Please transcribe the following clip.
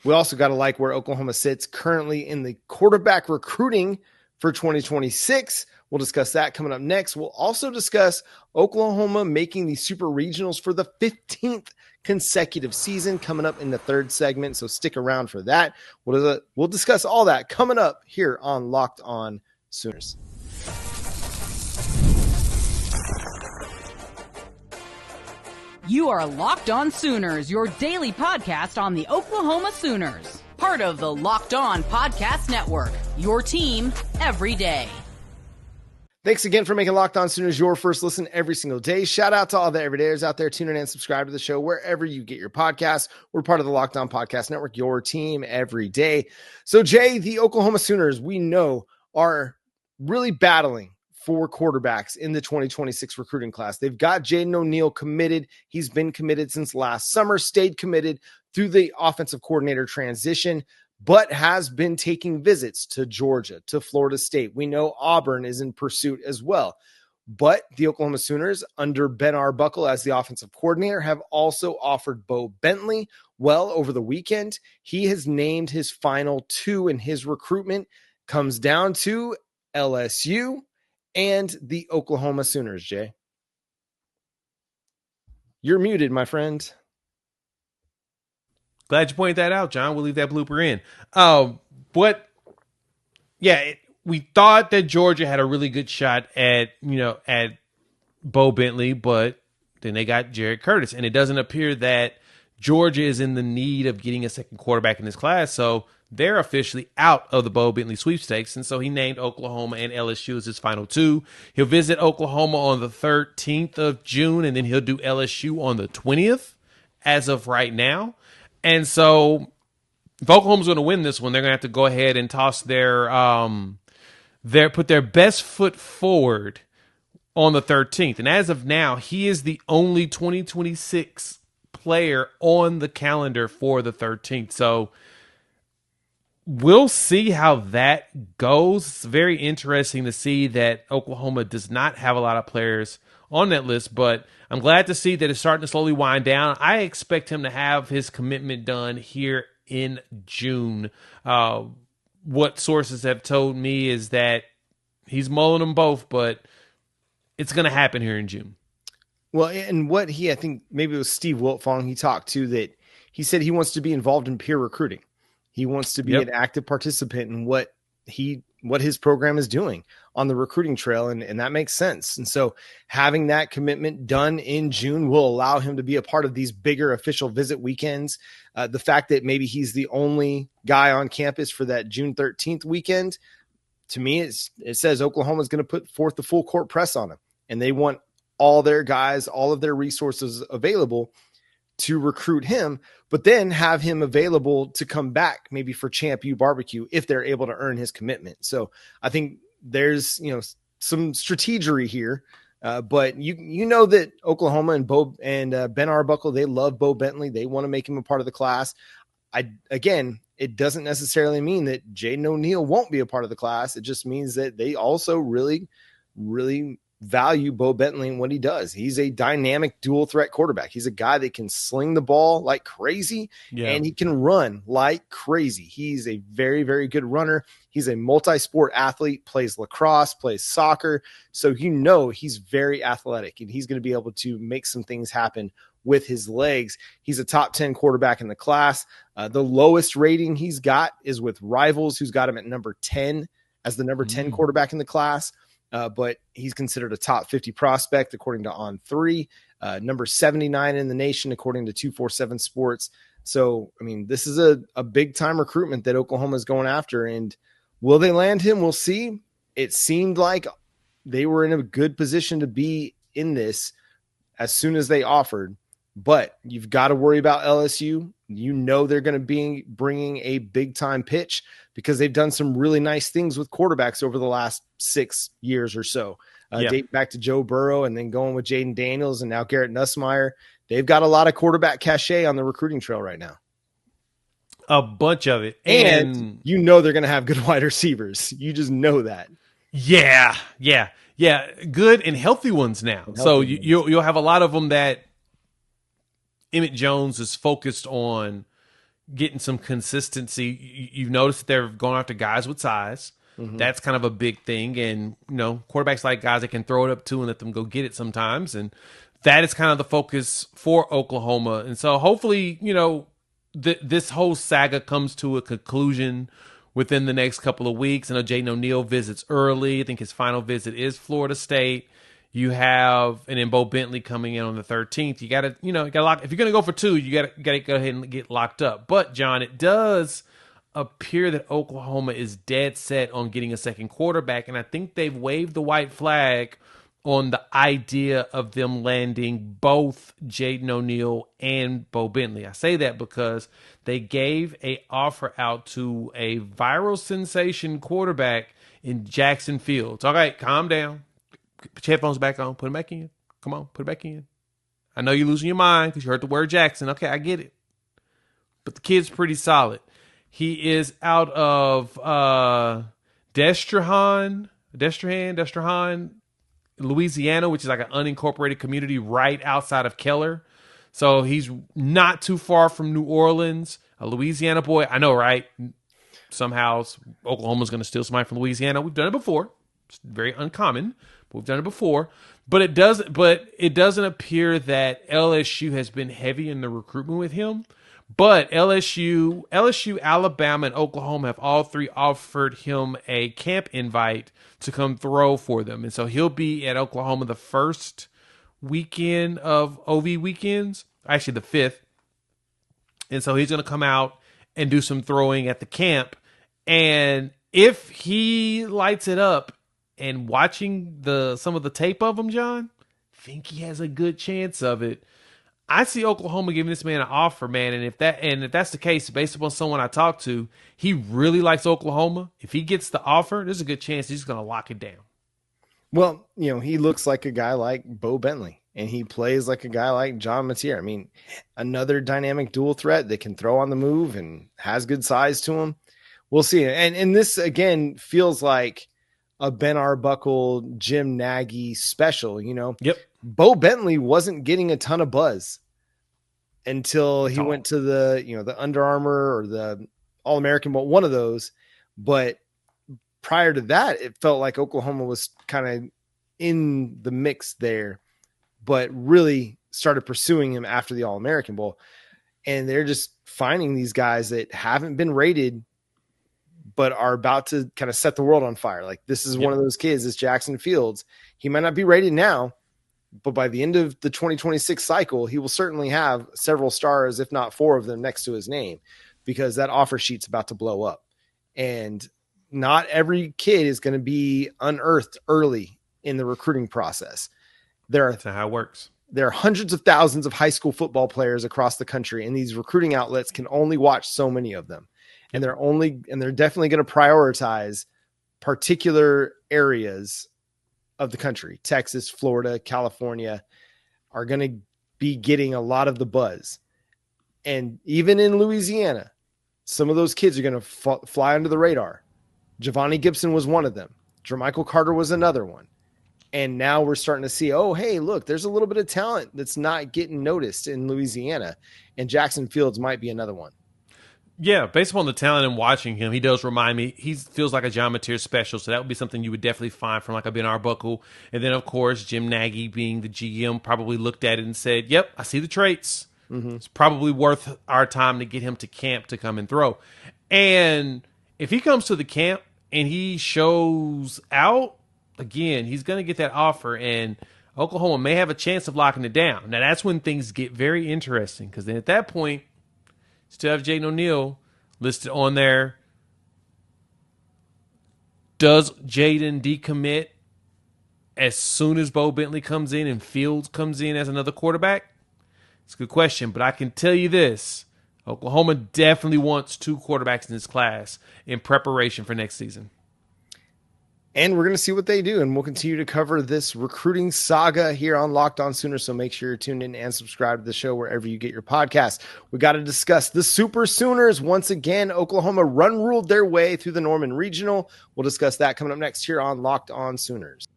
We also got to like where Oklahoma sits currently in the quarterback recruiting for 2026. We'll discuss that coming up next. We'll also discuss Oklahoma making the super regionals for the 15th consecutive season coming up in the third segment. So stick around for that. We'll discuss all that coming up here on Locked On Sooners. You are Locked On Sooners, your daily podcast on the Oklahoma Sooners. Part of the Locked On Podcast Network, your team every day. Thanks again for making Locked On Sooners your first listen every single day. Shout out to all the everydayers out there tuning in and subscribe to the show wherever you get your podcasts. We're part of the Locked On Podcast Network, your team every day. So, Jay, the Oklahoma Sooners, we know, are really battling for quarterbacks in the 2026 recruiting class. They've got Jaden O'Neal committed. He's been committed since last summer, stayed committed through the offensive coordinator transition, but has been taking visits to Georgia, to Florida State. We know Auburn is in pursuit as well. But the Oklahoma Sooners, under Ben Arbuckle as the offensive coordinator, have also offered Bo Bentley. Well, over the weekend, he has named his final two in his recruitment. Comes down to LSU and the Oklahoma Sooners, Jay. You're muted, my friend. Glad you pointed that out, John. We'll leave that blooper in. We thought that Georgia had a really good shot at Bo Bentley, but then they got Jared Curtis, and it doesn't appear that Georgia is in the need of getting a second quarterback in this class, so they're officially out of the Bo Bentley sweepstakes, and so he named Oklahoma and LSU as his final two. He'll visit Oklahoma on the 13th of June, and then he'll do LSU on the 20th as of right now. And so if Oklahoma's going to win this one, they're going to have to go ahead and toss put their best foot forward on the 13th. And as of now, he is the only 2026 player on the calendar for the 13th. So we'll see how that goes. It's very interesting to see that Oklahoma does not have a lot of players on that list, but I'm glad to see that it's starting to slowly wind down. I expect him to have his commitment done here in June. What sources have told me is that he's mulling them both, but it's going to happen here in June. Well, and I think maybe it was Steve Wiltfong he talked to, that he said he wants to be involved in peer recruiting. He wants to be an active participant in what his program is doing on the recruiting trail, and that makes sense. And so having that commitment done in June will allow him to be a part of these bigger official visit weekends. The fact that maybe he's the only guy on campus for that June 13th weekend, to me, it says Oklahoma is going to put forth the full court press on him, and they want all their guys, all of their resources available to recruit him, but then have him available to come back maybe for Champ U barbecue if they're able to earn his commitment. So I think there's, some strategery here, but you know that Oklahoma and Ben Arbuckle, they love Bo Bentley. They want to make him a part of the class. It doesn't necessarily mean that Jaden O'Neal won't be a part of the class. It just means that they also really, really value Bo Bentley and what he does. He's a dynamic dual threat quarterback. He's a guy that can sling the ball like crazy, and he can run like crazy. He's a very, very good runner. He's a multi-sport athlete, plays lacrosse, plays soccer. So he's very athletic, and he's going to be able to make some things happen with his legs. He's a top 10 quarterback in the class. The lowest rating he's got is with Rivals, who's got him at number 10 as the number 10 quarterback in the class. But he's considered a top 50 prospect according to On3, number 79 in the nation according to 247 Sports. So, this is a big time recruitment that Oklahoma is going after, and will they land him? We'll see. It seemed like they were in a good position to be in this as soon as they offered, but you've got to worry about LSU. They're going to be bringing a big time pitch because they've done some really nice things with quarterbacks over the last 6 years or so. Date back to Joe Burrow and then going with Jaden Daniels and now Garrett Nussmeier. They've got a lot of quarterback cachet on the recruiting trail right now. A bunch of it. And they're going to have good wide receivers. You just know that. Yeah. Good and healthy ones now. You'll have a lot of them that Emmett Jones is focused on, getting some consistency. You've noticed that they're going after guys with size. Mm-hmm. That's kind of a big thing. And, quarterbacks like guys that can throw it up to and let them go get it sometimes. And that is kind of the focus for Oklahoma. And so hopefully, this whole saga comes to a conclusion within the next couple of weeks. I know Jaden O'Neal visits early. I think his final visit is Florida State. You have, and then Bo Bentley coming in on the 13th. You got to, lock. If you're going to go for 2, you got to go ahead and get locked up. But John, it does appear that Oklahoma is dead set on getting a second quarterback, and I think they've waved the white flag on the idea of them landing both Jaden O'Neal and Bo Bentley. I say that because they gave an offer out to a viral sensation quarterback in Jackson Fields. All right, calm down. Put your headphones back on. Put them back in. Come on, put it back in. I know you're losing your mind because you heard the word Jackson. Okay, I get it. But the kid's pretty solid. He is out of Destrehan, Louisiana, which is like an unincorporated community right outside of Keller. So he's not too far from New Orleans, a Louisiana boy. I know, right? Somehow Oklahoma's going to steal somebody from Louisiana. We've done it before. It's very uncommon, but we've done it before. But it doesn't appear that LSU has been heavy in the recruitment with him. But LSU, Alabama, and Oklahoma have all three offered him a camp invite to come throw for them. And so he'll be at Oklahoma the first weekend of OV weekends, actually the 5th. And so he's going to come out and do some throwing at the camp. And if he lights it up, and watching some of the tape of him, John, I think he has a good chance of it. I see Oklahoma giving this man an offer, man, and if that's the case, based upon someone I talked to, he really likes Oklahoma. If he gets the offer, there's a good chance he's going to lock it down. Well, he looks like a guy like Bo Bentley, and he plays like a guy like John Matier. I mean, another dynamic dual threat that can throw on the move and has good size to him. We'll see. And this, again, feels like a Ben Arbuckle, Jim Nagy special, Yep. Bo Bentley wasn't getting a ton of buzz until he went to the Under Armour or the All-American Bowl, one of those. But prior to that, it felt like Oklahoma was kind of in the mix there, but really started pursuing him after the All-American Bowl. And they're just finding these guys that haven't been rated but are about to kind of set the world on fire. Like, this is one of those kids, this Jackson Fields. He might not be rated now, but by the end of the 2026 cycle, he will certainly have several stars, if not 4 of them, next to his name, because that offer sheet's about to blow up. And not every kid is going to be unearthed early in the recruiting process. That's not how it works. There are hundreds of thousands of high school football players across the country, and these recruiting outlets can only watch so many of them. And they're definitely going to prioritize particular areas of the country. Texas, Florida, California are going to be getting a lot of the buzz. And even in Louisiana, some of those kids are going to fly under the radar. Giovanni Gibson was one of them. Jermichael Carter was another one. And now we're starting to see, oh, hey, look, there's a little bit of talent that's not getting noticed in Louisiana. And Jackson Fields might be another one. Yeah, based upon the talent and watching him, he does remind me, he feels like a John Matier special, so that would be something you would definitely find from like a Ben Arbuckle. And then, of course, Jim Nagy, being the GM, probably looked at it and said, yep, I see the traits. Mm-hmm. It's probably worth our time to get him to camp to come and throw. And if he comes to the camp and he shows out, again, he's going to get that offer, and Oklahoma may have a chance of locking it down. Now, that's when things get very interesting, because then at that point, still have Jaden O'Neal listed on there. Does Jaden decommit as soon as Bo Bentley comes in and Fields comes in as another quarterback? It's a good question, but I can tell you this. Oklahoma definitely wants 2 quarterbacks in this class in preparation for next season. And we're going to see what they do, and we'll continue to cover this recruiting saga here on Locked On Sooners, so make sure you're tuned in and subscribe to the show wherever you get your podcast. We got to discuss the Super Sooners. Once again, Oklahoma run-ruled their way through the Norman Regional. We'll discuss that coming up next here on Locked On Sooners.